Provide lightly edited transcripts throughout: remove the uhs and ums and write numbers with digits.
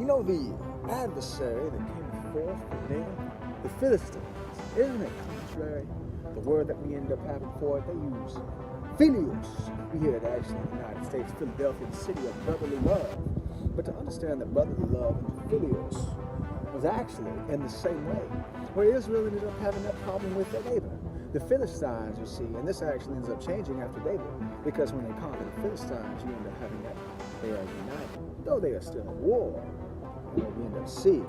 You know, the adversary that came forth from David, the Philistines, isn't it contrary? The word that we end up having for it, they use Phileos. We hear it actually in the United States, Philadelphia, the city of brotherly love. But to understand that brotherly love and Phileos was actually in the same way, where Israel ended up having that problem with their neighbor. The Philistines, you see, and this actually ends up changing after David, because when they conquer the Philistines, you end up having that they are united. Though they are still at war, and what we end up seeing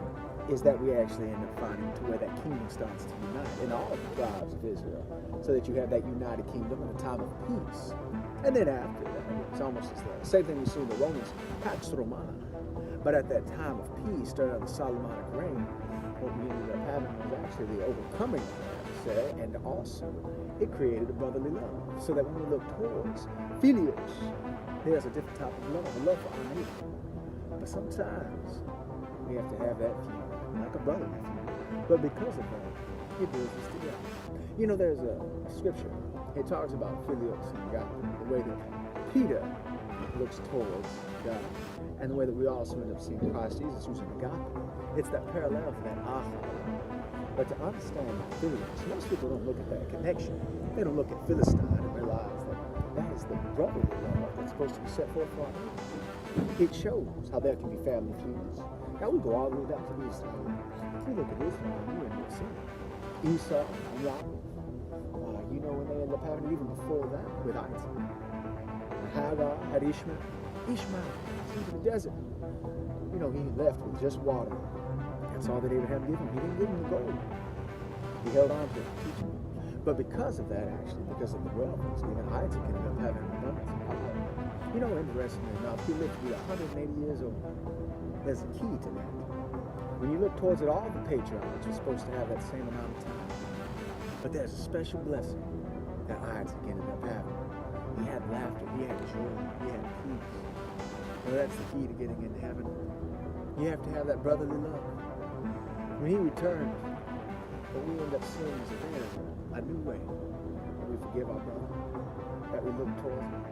is that we actually end up finding to where that kingdom starts to unite in all the tribes of Israel, so that you have that united kingdom in a time of peace. And then after that, it's almost as the same thing we see in the Romans, Pax Romana. But at that time of peace, during the Solomonic reign, what we ended up having was actually the overcoming of that adversary, and also it created a brotherly love. So that when we look towards Phileos, there's a different type of love, a love for our neighbor. But sometimes we have to have that feud, like a brotherly feud. But because of that, it builds us together. You know, there's a scripture. It talks about Phileos and God, the way that Peter looks towards God, and the way that we also end up seeing Christ Jesus using agape. It's that parallel for that aha. But to understand Phileos, most people don't look at that connection. They don't look at Philistine and realize that that is the brotherly love that's supposed to be set forth for our neighbor. It shows how there can be family feuds. Now we go all the way down to Israel. If we look at Israel, we end up seeing Esau and Jacob. You know, when they end up having it even before that with Isaac. Hagar had Ishmael. Ishmael into the desert. You know, he left with just water. That's all that Abraham gave him. He didn't give him the gold. He held on to it, teaching him. But because of that, actually, because of the wealth he was given, Isaac ended up having an abundance of power. You know, interestingly enough, he lived to be 180 years old. There's a key to that. When you look towards it, all the patriarchs are supposed to have that same amount of time. But there's a special blessing that Isaac ended up having. He had laughter, he had joy, he had peace. And that's the key to getting into heaven. You have to have that brotherly love. When he returned, what we end up seeing is that there's a new way that we forgive our brother, that we look towards him.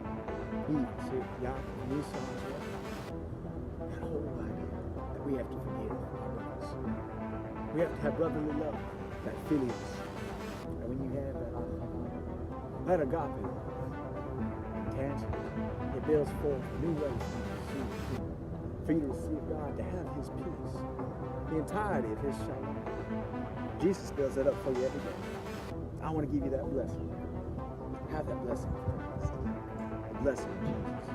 He, see, Jacob and Esau as well. That whole idea that we have to forgive our brothers. We have to have brotherly love, that Phileos. And when you have that agape, intangible, it builds forth a new way for you to receive God, to have his peace, the entirety of his shalom. Jesus builds that up for you every day. I want to give you that blessing. Have that blessing of Christ, the blessing of Jesus.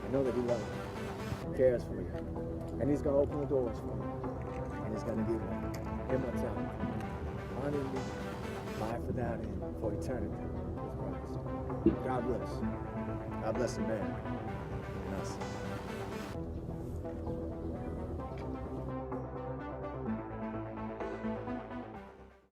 I know that he loves you, cares for you, and he's going to open the doors for you, and he's going to give you immortality, unending life without end, for eternity with Christ. God bless. God bless America and us.